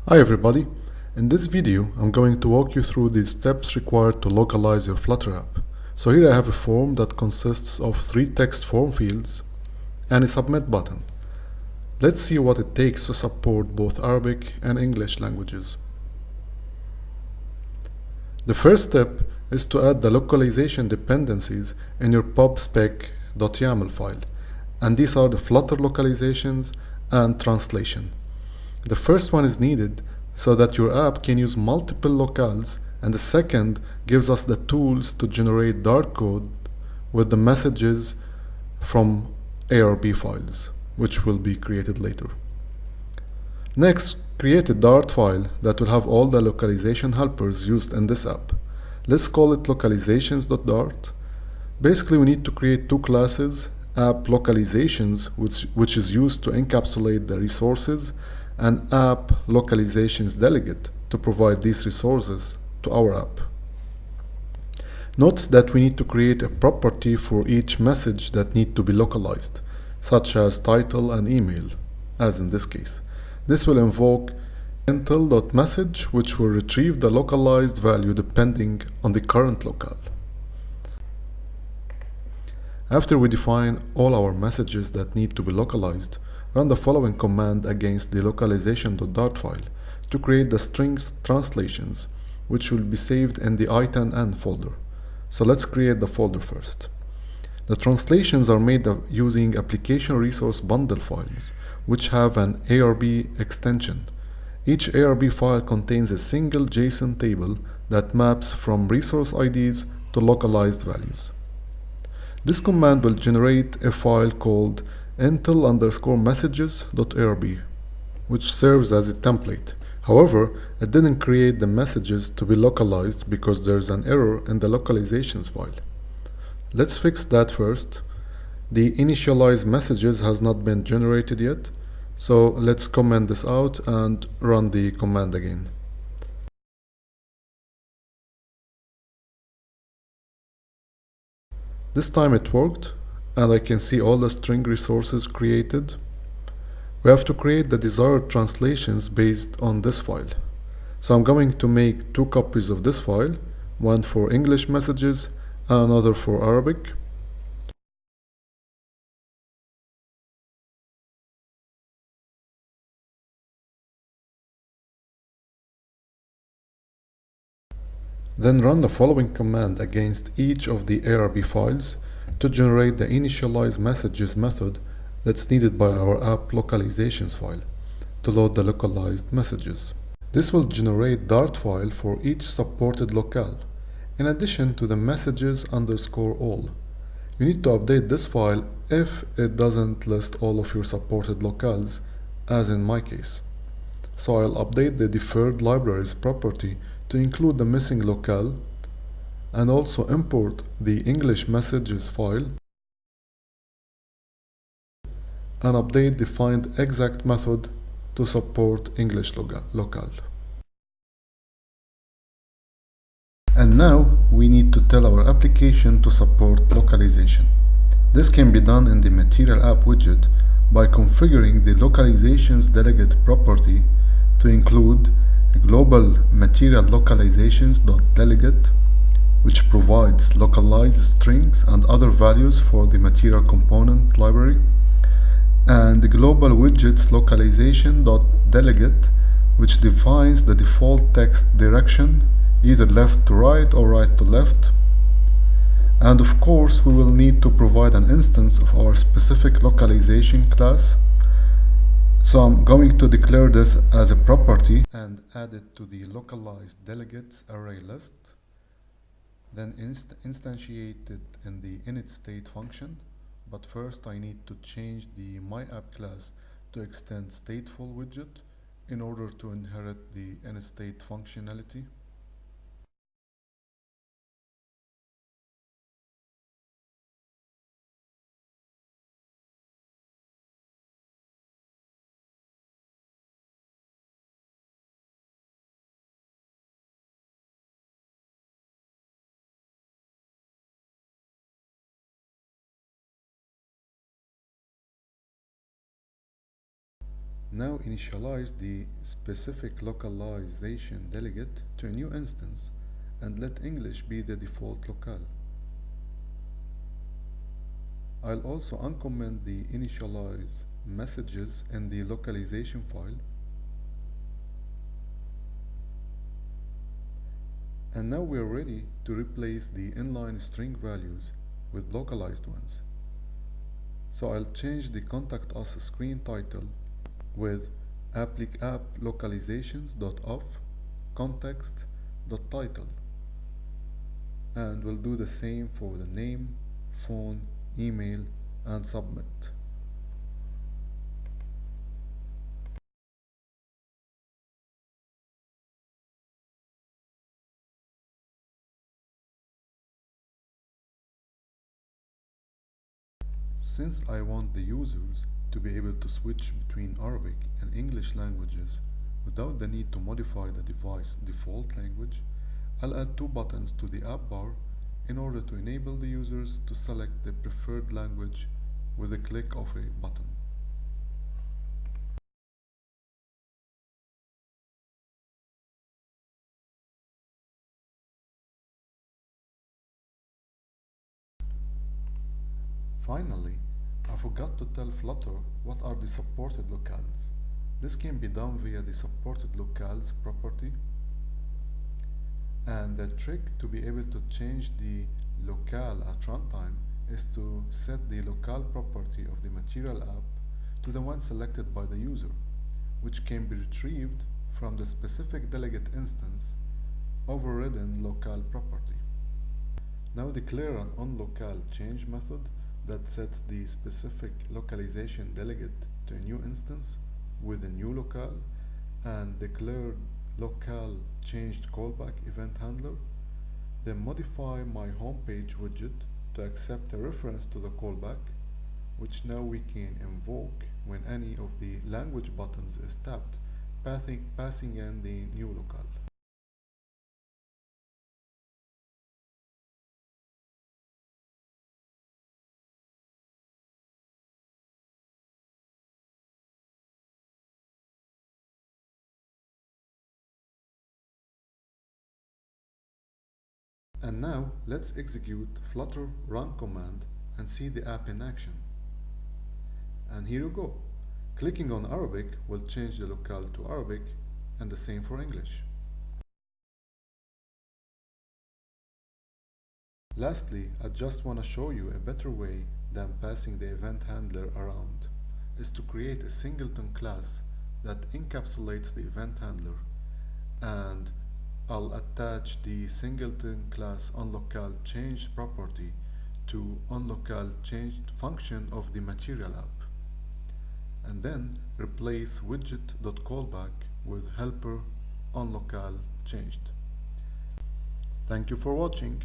Hi everybody, in this video I'm going to walk you through the steps required to localize your Flutter app. So here I have a form that consists of 3 text form fields and a submit button. Let's see what it takes to support both Arabic and English languages. The first step is to add the localization dependencies in your pubspec.yaml file, and these are the Flutter localizations and translation. The first one is needed so that your app can use multiple locales, and the second gives us the tools to generate Dart code with the messages from ARB files, which will be created later. Next, create a Dart file that will have all the localization helpers used in this app. Let's call it localizations.dart. Basically, we need to create 2 classes, app localizations, which is used to encapsulate the resources, and app localizations delegate to provide these resources to our app. Note that we need to create a property for each message that need to be localized, such as title and email, as in this case. This will invoke until.message, which will retrieve the localized value depending on the current locale. After we define all our messages that need to be localized, run the following command against the localization.dart file to create the strings translations, which will be saved in the i10n folder. So let's create the folder first. The translations are made using application resource bundle files, which have an ARB extension. Each ARB file contains a single JSON table that maps from resource IDs to localized values. This command will generate a file called until_messages.arb, which serves as a template. However, it didn't create the messages to be localized because there's an error in the localizations file. Let's fix that first. The initialize messages has not been generated yet, so let's comment this out and run the command again. This time it worked, and I can see all the string resources created. We have to create the desired translations based on this file. So I'm going to make 2 copies of this file, one for English messages and another for Arabic. Then run the following command against each of the ARB files to generate the initialize messages method that's needed by our app localizations file to load the localized messages. This will generate Dart file for each supported locale, in addition to the messages_all. You need to update this file if it doesn't list all of your supported locales, as in my case. So I'll update the deferred libraries property to include the missing locale, and also import the English messages file and update the find exact method to support English locale. And now we need to tell our application to support localization. This can be done in the Material App widget by configuring the localizations delegate property to include a global material localizations.delegate, which provides localized strings and other values for the material component library, and the global widgets localization.delegate, which defines the default text direction, either left to right or right to left. And of course, we will need to provide an instance of our specific localization class. So I'm going to declare this as a property and add it to the localized delegates array list. Then instantiate it in the initState function. But first I need to change the myApp class to extend stateful widget in order to inherit the initState functionality. Now initialize the specific localization delegate to a new instance and let English be the default locale. I'll also uncomment the initialize messages in the localization file. And now we're ready to replace the inline string values with localized ones. So I'll change the contact us screen title with app localizations.off context.title, and we'll do the same for the name, phone, email, and submit. Since I want the users to be able to switch between Arabic and English languages without the need to modify the device default language, I'll add two buttons to the app bar in order to enable the users to select the preferred language with a click of a button. Finally, I forgot to tell Flutter what are the supported locales. This can be done via the supported locales property, and the trick to be able to change the locale at runtime is to set the locale property of the material app to the one selected by the user, which can be retrieved from the specific delegate instance overridden locale property. Now declare an onLocale change method that sets the specific localization delegate to a new instance with a new locale, and declare locale changed callback event handler. Then modify my homepage widget to accept a reference to the callback, which now we can invoke when any of the language buttons is tapped, passing in the new locale. And now let's execute Flutter run command and see the app in action. And here you go. Clicking on Arabic will change the locale to Arabic, and the same for English. Lastly, I just want to show you a better way than passing the event handler around is to create a Singleton class that encapsulates the event handler, and I'll attach the Singleton Class onLocale changed property to onLocale changed function of the material app, and then replace widget.callback with helper onLocale changed. Thank you for watching.